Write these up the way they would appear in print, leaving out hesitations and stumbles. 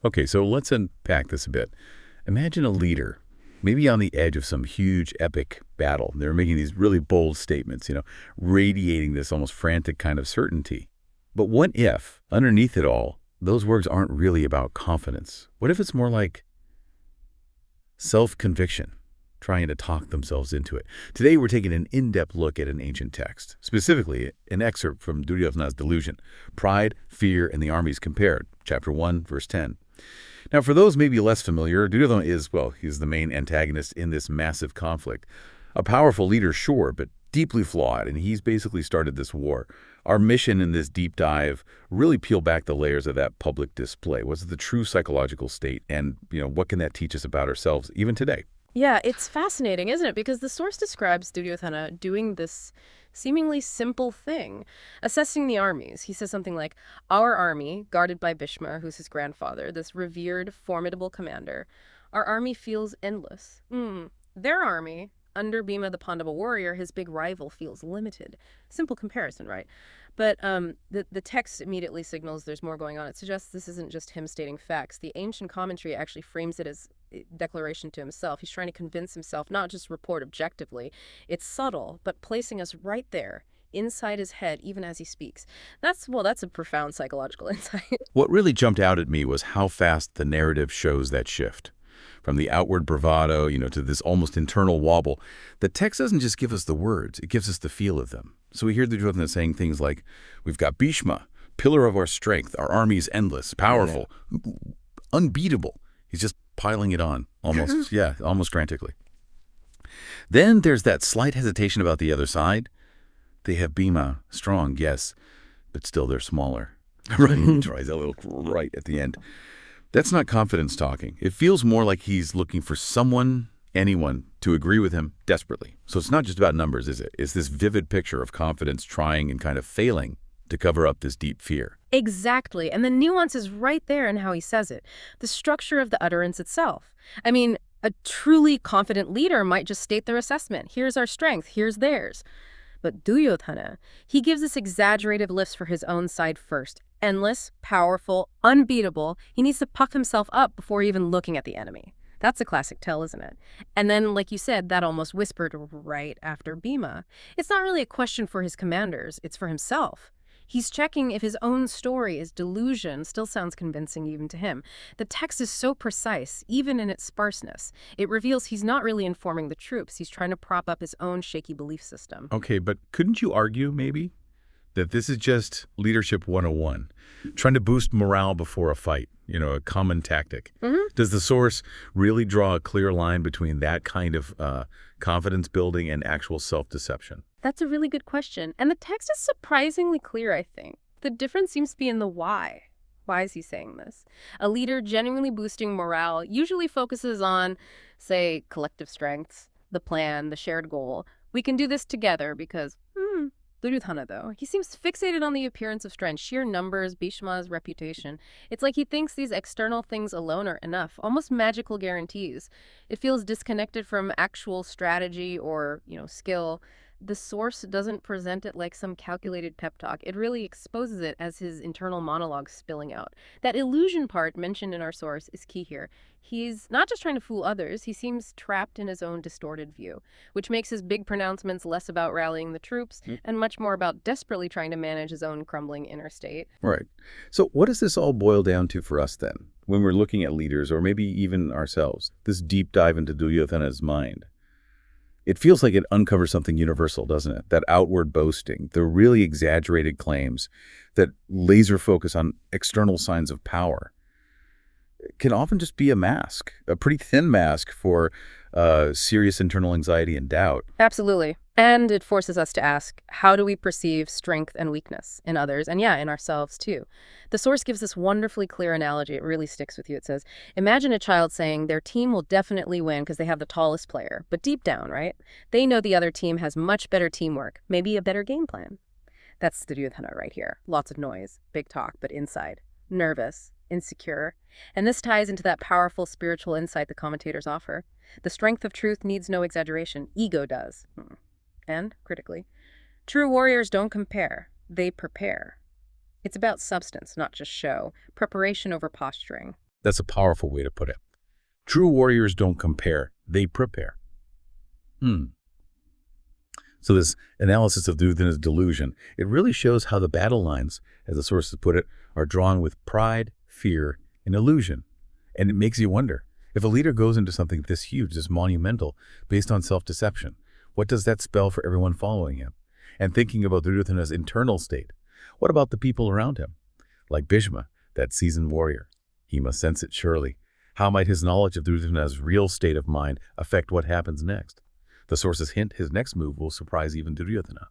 Okay, so let's unpack this a bit. Imagine a leader, maybe on the edge of some huge epic battle. They're making these really bold statements, radiating this almost frantic kind of certainty. But what if, underneath it all, those words aren't really about confidence? What if it's more like self-conviction, trying to talk themselves into it? Today, we're taking an in-depth look at an ancient text, specifically an excerpt from Duryodhana's Delusion, Pride, Fear, and the Armies Compared, chapter 1, verse 10. Now, for those maybe less familiar, Duryodhana is, well, he's the main antagonist in this massive conflict. A powerful leader, sure, but deeply flawed, and he's basically started this war. Our mission in this deep dive really peel back the layers of that public display. What's the true psychological state, and what can that teach us about ourselves even today? Yeah, it's fascinating, isn't it? Because the source describes Duryodhana doing this seemingly simple thing, assessing the armies. He says something like, our army, guarded by Bhishma, who's his grandfather, this revered, formidable commander, our army feels endless. Their army, under Bhima the Pandava warrior, his big rival, feels limited. Simple comparison, right? But the text immediately signals there's more going on. It suggests this isn't just him stating facts. The ancient commentary actually frames it as a declaration to himself. He's trying to convince himself, not just report objectively. It's subtle, but placing us right there, inside his head, even as he speaks. That's a profound psychological insight. What really jumped out at me was how fast the narrative shows that shift. From the outward bravado, to this almost internal wobble. The text doesn't just give us the words, it gives us the feel of them. So we hear the Duryodhana saying things like, we've got Bhishma, pillar of our strength, our army is endless, powerful, unbeatable. He's just piling it on, almost, almost frantically. Then there's that slight hesitation about the other side. They have Bhima, strong, yes, but still they're smaller. Right, tries that little right at the end. That's not confidence talking. It feels more like he's looking for someone, anyone, to agree with him desperately. So it's not just about numbers, is it? It's this vivid picture of confidence trying and kind of failing to cover up this deep fear. Exactly. And the nuance is right there in how he says it. The structure of the utterance itself. I mean, a truly confident leader might just state their assessment. Here's our strength. Here's theirs. But Duryodhana, he gives us exaggerated lifts for his own side first. Endless, powerful, unbeatable. He needs to puff himself up before even looking at the enemy. That's a classic tell, isn't it? And then, like you said, that almost whispered right after Bhima. It's not really a question for his commanders. It's for himself. He's checking if his own story is delusion still sounds convincing even to him. The text is so precise, even in its sparseness. It reveals he's not really informing the troops. He's trying to prop up his own shaky belief system. Okay, but couldn't you argue, maybe, that this is just leadership 101, trying to boost morale before a fight, a common tactic? Does the source really draw a clear line between that kind of confidence building and actual self-deception? That's a really good question. And the text is surprisingly clear, I think. The difference seems to be in the why. Why is he saying this? A leader genuinely boosting morale usually focuses on, say, collective strengths, the plan, the shared goal. We can do this together because, Duryodhana, though, he seems fixated on the appearance of strength, sheer numbers, Bhishma's reputation. It's like he thinks these external things alone are enough, almost magical guarantees. It feels disconnected from actual strategy or, skill. The source doesn't present it like some calculated pep talk. It really exposes it as his internal monologue spilling out. That illusion part mentioned in our source is key here. He's not just trying to fool others, he seems trapped in his own distorted view, which makes his big pronouncements less about rallying the troops and much more about desperately trying to manage his own crumbling inner state. Right. So what does this all boil down to for us then, when we're looking at leaders or maybe even ourselves, this deep dive into Duryodhana's mind? It feels like it uncovers something universal, doesn't it? That outward boasting, the really exaggerated claims, that laser focus on external signs of power can often just be a mask, a pretty thin mask for serious internal anxiety and doubt. Absolutely. And it forces us to ask, how do we perceive strength and weakness in others? And in ourselves too. The source gives this wonderfully clear analogy. It really sticks with you. It says, imagine a child saying their team will definitely win because they have the tallest player. But deep down, right, they know the other team has much better teamwork, maybe a better game plan. That's the Duryodhana right here. Lots of noise, big talk, but inside. Nervous, insecure. And this ties into that powerful spiritual insight the commentators offer. The strength of truth needs no exaggeration. Ego does. And, critically, true warriors don't compare, they prepare. It's about substance, not just show, preparation over posturing. That's a powerful way to put it. True warriors don't compare, they prepare. So this analysis of Duryodhana's delusion, it really shows how the battle lines, as the sources put it, are drawn with pride, fear, and illusion. And it makes you wonder, if a leader goes into something this huge, this monumental, based on self-deception, what does that spell for everyone following him? And thinking about Duryodhana's internal state, what about the people around him? Like Bhishma, that seasoned warrior. He must sense it surely. How might his knowledge of Duryodhana's real state of mind affect what happens next? The sources hint his next move will surprise even Duryodhana.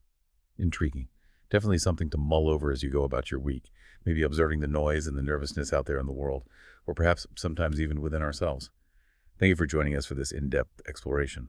Intriguing. Definitely something to mull over as you go about your week, maybe observing the noise and the nervousness out there in the world, or perhaps sometimes even within ourselves. Thank you for joining us for this in-depth exploration.